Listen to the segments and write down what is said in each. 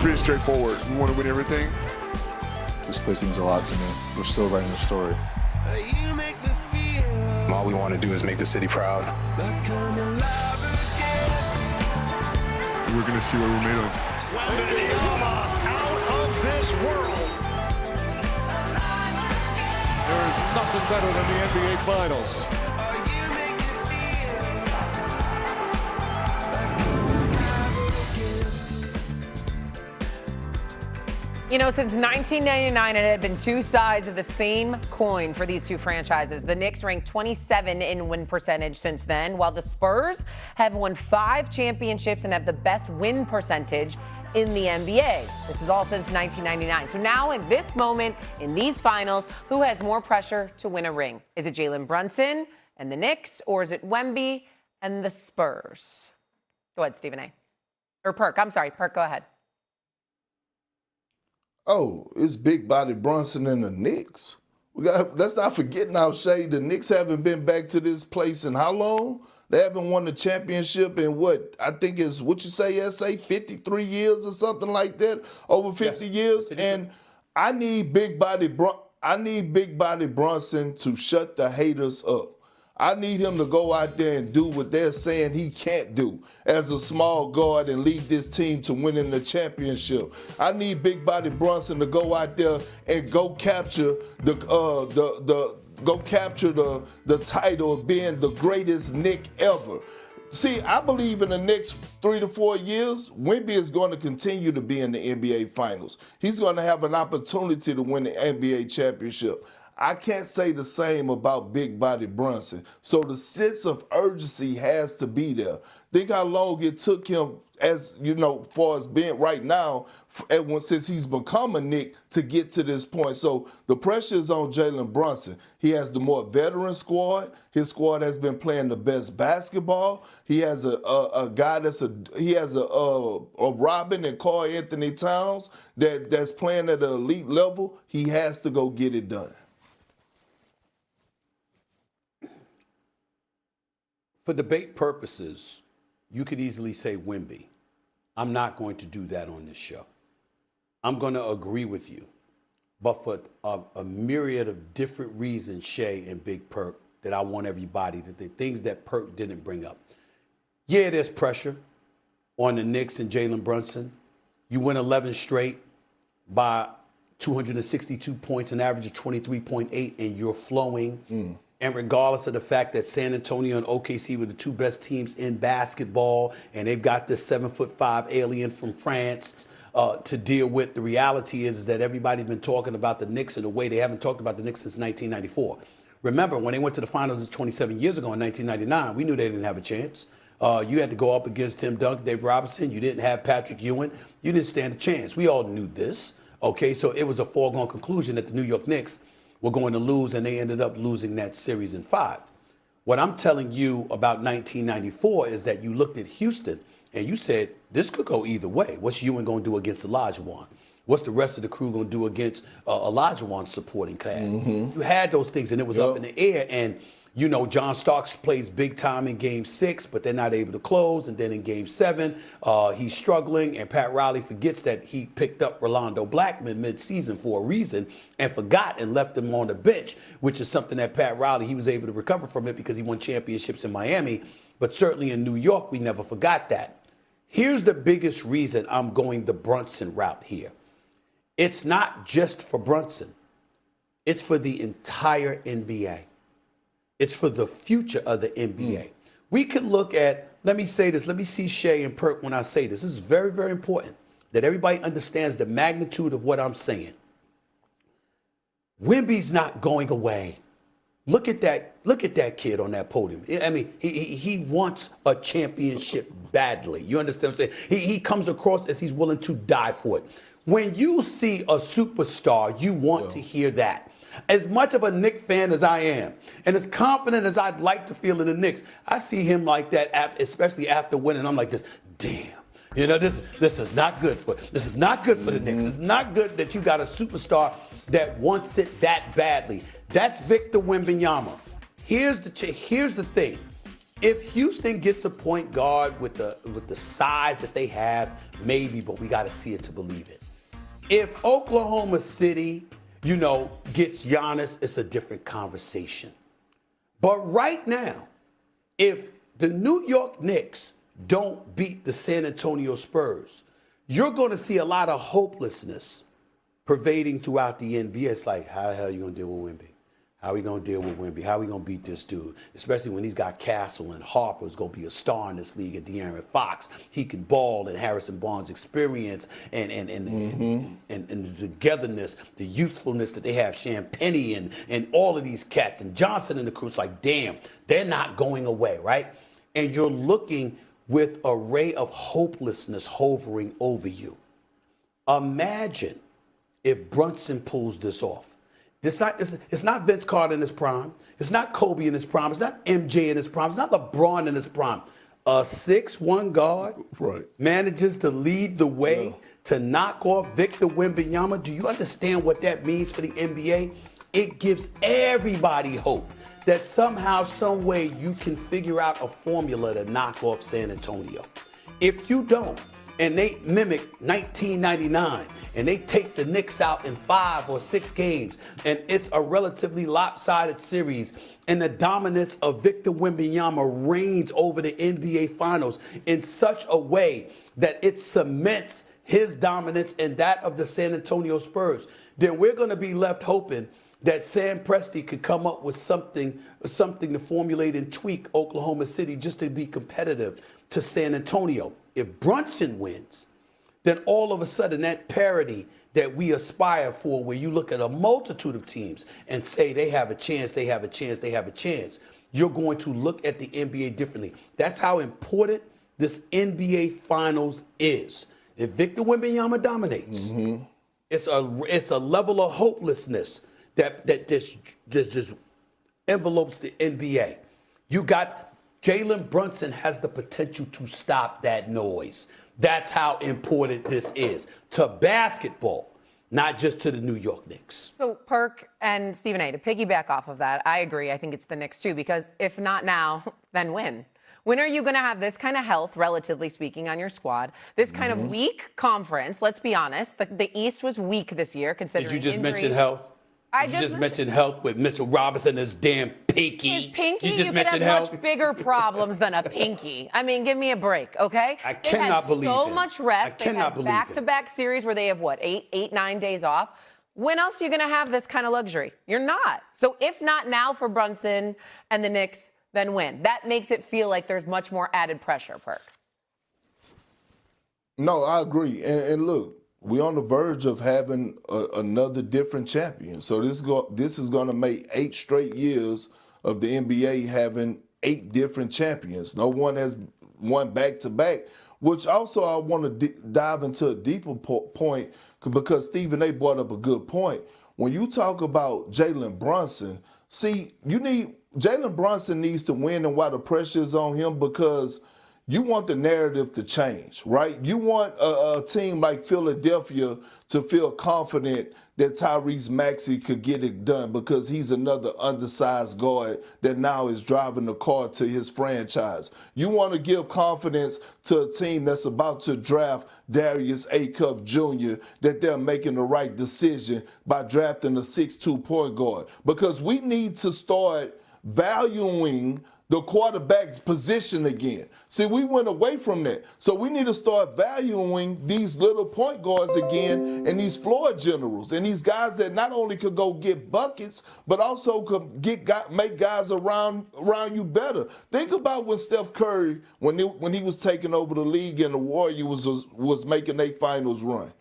pretty straightforward. We want to win everything. This place means a lot to me. We're still writing the story. All we want to do is make the city proud. We're going to see what we're made of. Out of this world. There is nothing better than the NBA Finals. You know, since 1999, it had been two sides of the same coin for these two franchises. The Knicks ranked 27 in win percentage since then, while the Spurs have won 5 championships and have the best win percentage in the NBA. This is all since 1999. So now, in this moment, in these finals, who has more pressure to win a ring? Is it Jalen Brunson and the Knicks, or is it Wemby and the Spurs? Go ahead, Stephen A. Or Perk. I'm sorry, Perk, go ahead. Oh, it's big body Brunson and the Knicks. Let's not forget now, Shay, the Knicks haven't been back to this place in how long? They haven't won the championship in what? I think it's, what you say, SA, 53 years or something like that, over 50 years. And I need big body Brunson to shut the haters up. I need him to go out there and do what they're saying he can't do as a small guard and lead this team to winning the championship. I need big body Brunson to go out there and go capture the title of being the greatest Knick ever. See, I believe in the next 3 to 4 years, Wemby is going to continue to be in the NBA Finals. He's going to have an opportunity to win the NBA championship. I can't say the same about big body Brunson. So the sense of urgency has to be there. Think how long it took him, as you know, far as being right now, since he's become a Knick, to get to this point. So the pressure is on Jalen Brunson. He has the more veteran squad. His squad has been playing the best basketball. He has a guy he has a Robin and Karl Anthony Towns that's playing at an elite level. He has to go get it done. For debate purposes, you could easily say Wemby. I'm not going to do that on this show. I'm going to agree with you. But for a myriad of different reasons, Shay and Big Perk, that I want everybody, that the things that Perk didn't bring up. Yeah, there's pressure on the Knicks and Jalen Brunson. You win 11 straight by 262 points, an average of 23.8, and you're flowing. And regardless of the fact that San Antonio and OKC were the two best teams in basketball, and they've got this 7'5" alien from France to deal with, the reality is that everybody's been talking about the Knicks in a way they haven't talked about the Knicks since 1994. Remember, when they went to the finals 27 years ago in 1999, we knew they didn't have a chance. You had to go up against Tim Duncan, Dave Robinson. You didn't have Patrick Ewing. You didn't stand a chance. We all knew this. Okay, so it was a foregone conclusion that the New York Knicks were going to lose, and they ended up losing that series in 5. What I'm telling you about 1994 is that you looked at Houston and you said, this could go either way. What's Ewing going to do against Olajuwon? What's the rest of the crew going to do against Olajuwon's supporting cast? You had those things, and it was up in the air. And, you know, John Starks plays big time in Game 6, but they're not able to close. And then in Game 7, he's struggling, and Pat Riley forgets that he picked up Rolando Blackman mid-season for a reason and forgot and left him on the bench, which is something that Pat Riley, he was able to recover from it because he won championships in Miami. But certainly in New York, we never forgot that. Here's the biggest reason I'm going the Brunson route here. It's not just for Brunson. It's for the entire NBA. It's for the future of the NBA. We could look at, let me say this, let me see Shay and Perk when I say this. This is very, very important that everybody understands the magnitude of what I'm saying. Wemby's not going away. Look at that kid on that podium. I mean, he wants a championship badly. You understand what I'm saying? He comes across as he's willing to die for it. When you see a superstar, you want to hear that. As much of a Knicks fan as I am, and as confident as I'd like to feel in the Knicks, I see him like that, especially after winning. I'm like this, damn. You know, this is not good for the Knicks. It's not good that you got a superstar that wants it that badly. That's Victor Wembanyama. Here's the thing. If Houston gets a point guard with the size that they have, maybe, but we got to see it to believe it. If Oklahoma City, gets Giannis, it's a different conversation. But right now, if the New York Knicks don't beat the San Antonio Spurs, you're going to see a lot of hopelessness pervading throughout the NBA. It's like, how the hell are you going to deal with Wemby? How are we going to deal with Wemby? How are we going to beat this dude? Especially when he's got Castle and Harper's going to be a star in this league, and De'Aaron Fox. He can ball, and Harrison Barnes' experience and the togetherness, the youthfulness that they have, Champagny and all of these cats, and Johnson and the crew. It's like, damn, they're not going away, right? And you're looking with a ray of hopelessness hovering over you. Imagine if Brunson pulls this off. It's not Vince Carter in his prime. It's not Kobe in his prime. It's not MJ in his prime. It's not LeBron in his prime. A 6'1" guard manages to lead the way to knock off Victor Wembanyama. Do you understand what that means for the NBA? It gives everybody hope that somehow, some way, you can figure out a formula to knock off San Antonio. If you don't, and they mimic 1999, and they take the Knicks out in 5 or 6 games, and it's a relatively lopsided series, and the dominance of Victor Wembanyama reigns over the NBA Finals in such a way that it cements his dominance and that of the San Antonio Spurs, then we're going to be left hoping that Sam Presti could come up with something to formulate and tweak Oklahoma City just to be competitive to San Antonio. If Brunson wins, then all of a sudden that parity that we aspire for, where you look at a multitude of teams and say they have a chance, they have a chance, they have a chance, you're going to look at the NBA differently. That's how important this NBA Finals is. If Victor Wembanyama dominates, it's a level of hopelessness that just envelopes the NBA. You got Jalen Brunson has the potential to stop that noise. That's how important this is to basketball, not just to the New York Knicks. So, Perk and Stephen A., to piggyback off of that, I agree. I think it's the Knicks, too, because if not now, then when? When are you going to have this kind of health, relatively speaking, on your squad? This kind of weak conference, let's be honest. The East was weak this year, considering Did you just injuries. mention health? I just mentioned health with Mitchell Robinson, his damn pinky. His pinky? You just could mentioned have health. much bigger problems than a pinky. I mean, give me a break, okay? I cannot believe so him. much rest. I cannot believe him. Back-to-back series where they have, 9 days off. When else are you going to have this kind of luxury? You're not. So if not now for Brunson and the Knicks, then when? That makes it feel like there's much more added pressure, Perk. No, I agree. And look, we're on the verge of having another different champion. So this is going to make 8 straight years of the NBA having 8 different champions. No one has won back-to-back, which also I want to dive into a deeper point because Stephen A. brought up a good point. When you talk about Jalen Brunson, Jalen Brunson needs to win and while the pressure is on him because you want the narrative to change, right? You want a team like Philadelphia to feel confident that Tyrese Maxey could get it done because he's another undersized guard that now is driving the car to his franchise. You want to give confidence to a team that's about to draft Darius Acuff Jr. that they're making the right decision by drafting a 6'2" point guard because we need to start valuing the quarterback's position again. See, we went away from that. So we need to start valuing these little point guards again and these floor generals and these guys that not only could go get buckets, but also could make guys around you better. Think about when Steph Curry, when he was taking over the league and the Warriors was making their finals run.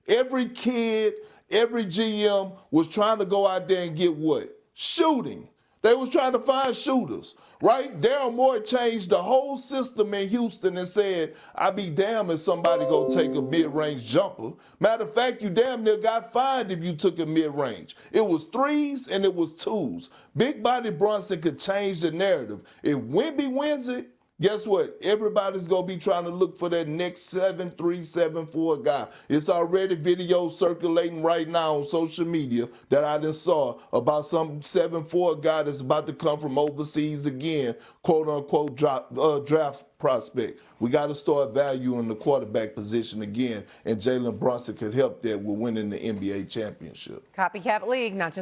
Every kid, every GM was trying to go out there and get what? Shooting. They was trying to find shooters. Right? Daryl Morey changed the whole system in Houston and said, I'd be damned if somebody go take a mid-range jumper. Matter of fact, you damn near got fined if you took a mid-range. It was 3s and it was 2s. Big Body Brunson could change the narrative. If Wemby wins it, guess what? Everybody's going to be trying to look for that next 7'3", 7'4" guy. It's already video circulating right now on social media that I done saw about some 7'4" guy that's about to come from overseas again, quote-unquote draft prospect. We got to start valuing the quarterback position again, and Jalen Brunson could help that with winning the NBA championship. Copycat League, not just